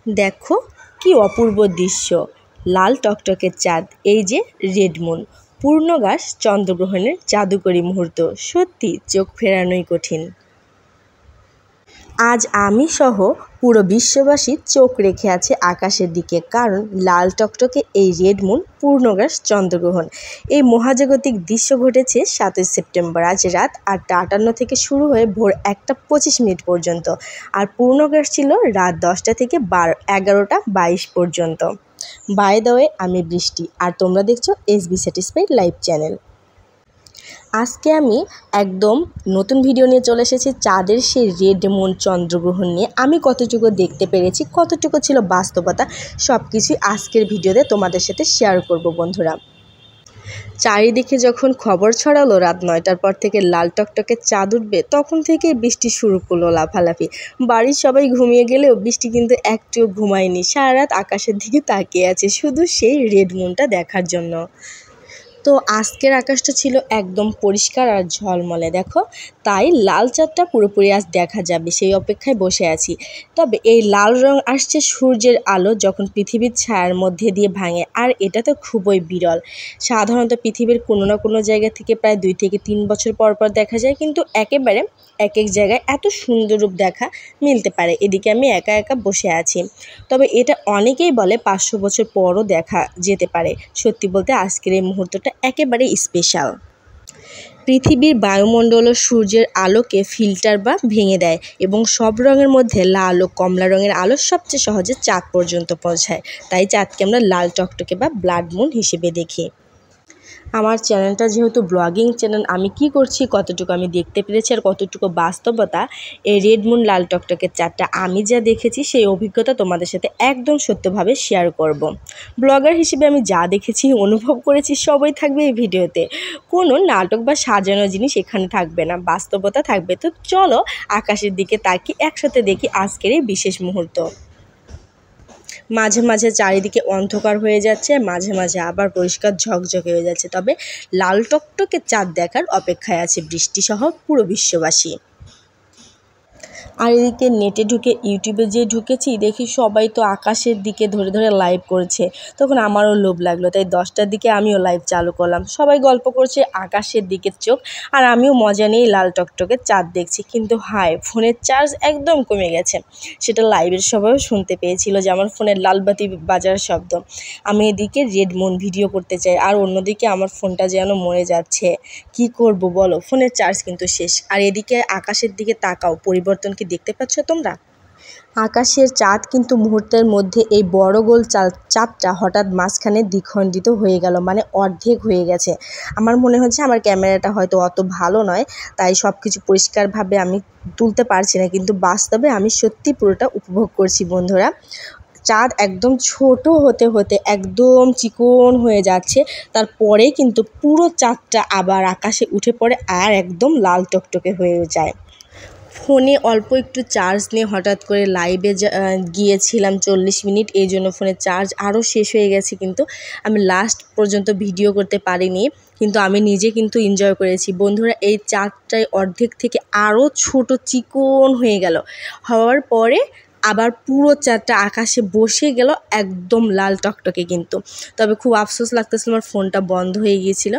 দেখো কি অপূর্ব দৃশ্য, লাল টকটকে চাঁদ, এই যে রেড মুন, পূর্ণগ্রাস চন্দ্রগ্রহণের জাদুকরী মুহূর্ত, সত্যি চোখ ফেরানোই কঠিন। আজ আমি সহ পুরো বিশ্ববাসী চোখ রেখে আছে আকাশের দিকে, কারণ লাল টকটকে এই রেড মুন, পূর্ণগ্রাস চন্দ্রগ্রহণ, এই মহাজাগতিক দৃশ্য ঘটেছে 7ই সেপ্টেম্বর। আজ রাত 8টা 58 থেকে শুরু হয়ে ভোর 1টা 25 পর্যন্ত, আর পূর্ণগ্রাস ছিল রাত 10টা থেকে 11টা 22 পর্যন্ত। বাই দ্য ওয়ে, আমি বৃষ্টি, আর তোমরা দেখছো SB স্যাটিসফাইড লাইভ চ্যানেল। আজকে আমি একদম নতুন ভিডিও নিয়ে চলে এসেছি চাঁদের সেই রেড মুন চন্দ্রগ্রহণ নিয়ে। আমি কতটুকু দেখতে পেরেছি, কতটুকু ছিল বাস্তবতা, সব কিছুই আজকের ভিডিওতে তোমাদের সাথে শেয়ার করব বন্ধুরা। চারিদিকে যখন খবর ছড়ালো রাত 9টার পর থেকে লাল টকটকে চাঁদ উঠবে, তখন থেকে বৃষ্টি শুরু করলো লাফালাফি। বাড়ির সবাই ঘুমিয়ে গেলেও বৃষ্টি কিন্তু একটুও ঘুমায়নি, সারা রাত আকাশের দিকে তাকিয়ে আছে শুধু সেই রেড মুনটা দেখার জন্য। তো আজকের আকাশটা ছিল একদম পরিষ্কার আর ঝলমলে, দেখো, তাই লাল চাঁদটা পুরোপুরি আজ দেখা যাবে সেই অপেক্ষায় বসে আছি। তবে এই লাল রং আসছে সূর্যের আলো যখন পৃথিবীর ছায়ার মধ্যে দিয়ে ভাঙে, আর এটা তো খুবই বিরল। সাধারণত পৃথিবীর কোনো না কোনো জায়গা থেকে প্রায় 2 থেকে 3 বছর পর পর দেখা যায়, কিন্তু একেবারে এক এক জায়গায় এত সুন্দর রূপ দেখা মিলতে পারে। এদিকে আমি একা একা বসে আছি, তবে এটা অনেকেই বলে 500 বছর পরও দেখা যেতে পারে। সত্যি বলতে আজকের এই মুহূর্তটা একেবারে স্পেশাল। পৃথিবীর বায়ুমণ্ডল ও সূর্যের আলোকে ফিল্টার বা ভেঙে দেয়, এবং সব রঙের মধ্যে লাল ও কমলা রঙের আলো সবচেয়ে সহজে চাঁদ পর্যন্ত পৌঁছায়। তাই চাঁদকে আমরা লাল টকটকে বা ব্লাড মুন হিসেবে দেখি। আমার চ্যানেলটা যেহেতু ব্লগিং চ্যানেল, আমি কি করছি, কতটুকু আমি দেখতে পেরেছি আর কতটুকু বাস্তবতা, এই রেড মুন লাল টকটকে চাঁদটা আমি যা দেখেছি সেই অভিজ্ঞতা তোমাদের সাথে একদম সত্যভাবে শেয়ার করব। ব্লগার হিসেবে আমি যা দেখেছি, অনুভব করেছি, সবই থাকবে এই ভিডিওতে। কোনো নাটক বা সাজানো জিনিস এখানে থাকবে না, বাস্তবতা থাকবে। তো চলো আকাশের দিকে তাকিয়ে একসাথে দেখি আজকের এই বিশেষ মুহূর্ত। মাঝে মাঝে চারিদিকে অন্ধকার হয়ে যাচ্ছে, মাঝে মাঝে আবার পরিষ্কার ঝকঝকে হয়ে যাচ্ছে। তবে লাল টকটকে চাঁদ দেখার অপেক্ষায় আছে বৃষ্টিসহ পুরো বিশ্ববাসী। আর এদিকে নেটে ঢুকে ইউটিউবে যে ঢুকেছি, দেখি সবাই তো আকাশের দিকে ধরে ধরে লাইভ করছে। তখন আমারও লোভ লাগলো, তাই 10টার দিকে আমিও লাইভ চালু করলাম। সবাই গল্প করছে, আকাশের দিকে চোখ, আর আমিও মজা নিয়ে লাল টকটকে চাঁদ দেখছি। কিন্তু হায়, ফোনের চার্জ একদম কমে গেছে। সেটা লাইভের সবাইও শুনতে পেয়েছিল যে আমার ফোনের লালবাতি বাজার শব্দ। আমি এদিকে রেড মুন ভিডিও করতে চাই, আর অন্যদিকে আমার ফোনটা যেন মরে যাচ্ছে। কি করব বলো, ফোনের চার্জ কিন্তু শেষ। আর এদিকে আকাশের দিকে তাকাও, পরিবর্তন কি দেখতে পাচ্ছ তোমরা? আকাশের চাঁদ কিন্তু মুহূর্তের মধ্যে এই বড় গোল চাঁদটা হঠাৎ মাঝখানে দ্বিখণ্ডিত হয়ে গেল, মানে অর্ধেক হয়ে গেছে। আমার মনে হচ্ছে আমার ক্যামেরাটা হয়তো অত ভালো নয়, তাই সব কিছু পরিষ্কারভাবে আমি তুলতে পারছি না, কিন্তু বাস্তবে আমি সত্যি পুরোটা উপভোগ করছি বন্ধুরা। চাঁদ একদম ছোট হতে হতে একদম চিকন হয়ে যাচ্ছে, তারপরে কিন্তু পুরো চাঁদটা আবার আকাশে উঠে পড়ে আর একদম লাল টকটকে হয়ে যায়। ফোনে অল্প একটু চার্জ নিয়ে হঠাৎ করে লাইভে গিয়েছিলাম 40 মিনিট, এই জন্য ফোনের চার্জ আরও শেষ হয়ে গেছে। কিন্তু আমি লাস্ট পর্যন্ত ভিডিও করতে পারিনি, কিন্তু আমি নিজে কিন্তু এনজয় করেছি বন্ধুরা। এই চাঁদটায় অর্ধেক থেকে আরও ছোট চিকন হয়ে গেল, হওয়ার পরে আবার পুরো চাঁদটা আকাশে বসে গেল একদম লাল টকটকে। কিন্তু তবে খুব আফসোস লাগতেছিল, আমার ফোনটা বন্ধ হয়ে গিয়েছিল।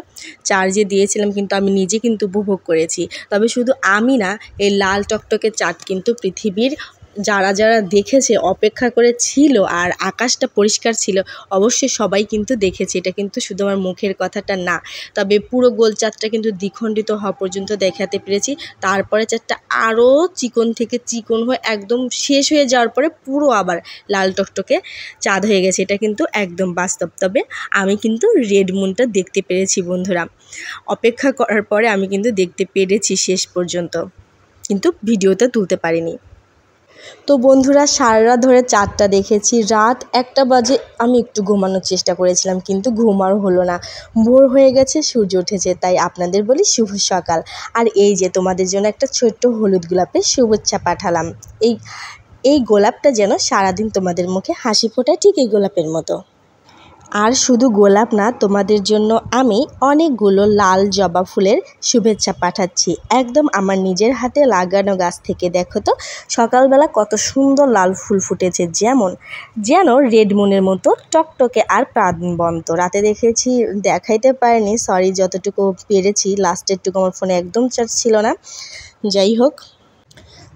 চার্জে দিয়েছিলাম, কিন্তু আমি নিজে কিন্তু উপভোগ করেছি। তবে শুধু আমি না, এই লাল টকটকে চাঁদ কিন্তু পৃথিবীর যারা যারা দেখেছে, অপেক্ষা করে ছিল, আর আকাশটা পরিষ্কার ছিল, অবশ্যই সবাই কিন্তু দেখেছে। এটা কিন্তু শুধু আমার মুখের কথাটা না। তবে পুরো গোল চাঁদটা কিন্তু দ্বিখণ্ডিত হওয়া পর্যন্ত দেখাতে পেরেছি। তারপরে চাঁদটা আরও চিকন থেকে চিকন হয়ে একদম শেষ হয়ে যাওয়ার পরে পুরো আবার লাল টকটকে চাঁদ হয়ে গেছে। এটা কিন্তু একদম বাস্তব। তবে আমি কিন্তু রেড মুনটা দেখতে পেরেছি বন্ধুরা। অপেক্ষা করার পরে আমি কিন্তু দেখতে পেরেছি শেষ পর্যন্ত, কিন্তু ভিডিওতে তুলতে পারিনি। তো বন্ধুরা, সারা রাত ধরে চাঁদটা দেখেছি। রাত 1টা বাজে আমি একটু ঘুমানোর চেষ্টা করেছিলাম, কিন্তু ঘুম আর হলো না। ভোর হয়ে গেছে, সূর্য উঠেছে। তাই আপনাদের বলি শুভ সকাল। আর এই যে তোমাদের জন্য একটা ছোট্ট হলুদ গোলাপের শুভেচ্ছা পাঠালাম। এই গোলাপটা যেন সারাদিন তোমাদের মুখে হাসি ফোটায়, ঠিক এই গোলাপের মতো। আর শুধু গোলাপ না, তোমাদের জন্য আমি অনেকগুলো লাল জবা ফুলের শুভেচ্ছা পাঠাচ্ছি, একদম আমার নিজের হাতে লাগানো গাছ থেকে। দেখো তো সকালবেলা কত সুন্দর লাল ফুল ফুটেছে, যেন রেড মুনের মতো টকটকে আর প্রাণবন্ত। রাতে দেখাইতে পারিনি, সরি, যতটুকু পেরেছি। লাস্টেরটুকু আমার ফোনে একদম চার্জ ছিল না। যাই হোক,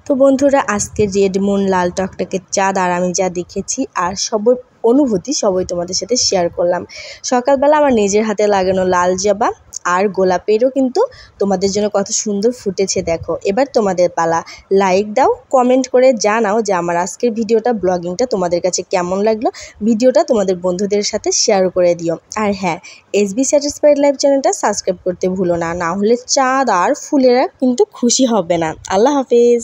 তো বন্ধুরা, আজকে রেড মুন, লাল টকটকে চাঁদ আর আমি যা দেখেছি আর অনুভূতি সবই তোমাদের সাথে শেয়ার করলাম। সকালবেলা আমার নিজের হাতে লাগানো লাল জবা আর গোলাপেরও কিন্তু তোমাদের জন্য কত সুন্দর ফুটেছে। দেখো, এবার তোমাদের পালা। লাইক দাও, কমেন্ট করে জানাও যে আমার আজকের ব্লগিংটা তোমাদের কাছে কেমন লাগলো। ভিডিওটা তোমাদের বন্ধুদের সাথে শেয়ার করে দিও। আর হ্যাঁ, SB স্যাটিসফাইড লাইফ চ্যানেলটা সাবস্ক্রাইব করতে ভুলো না, না হলে চাঁদ আর ফুলেরা কিন্তু খুশি হবে না। আল্লাহ হাফেজ।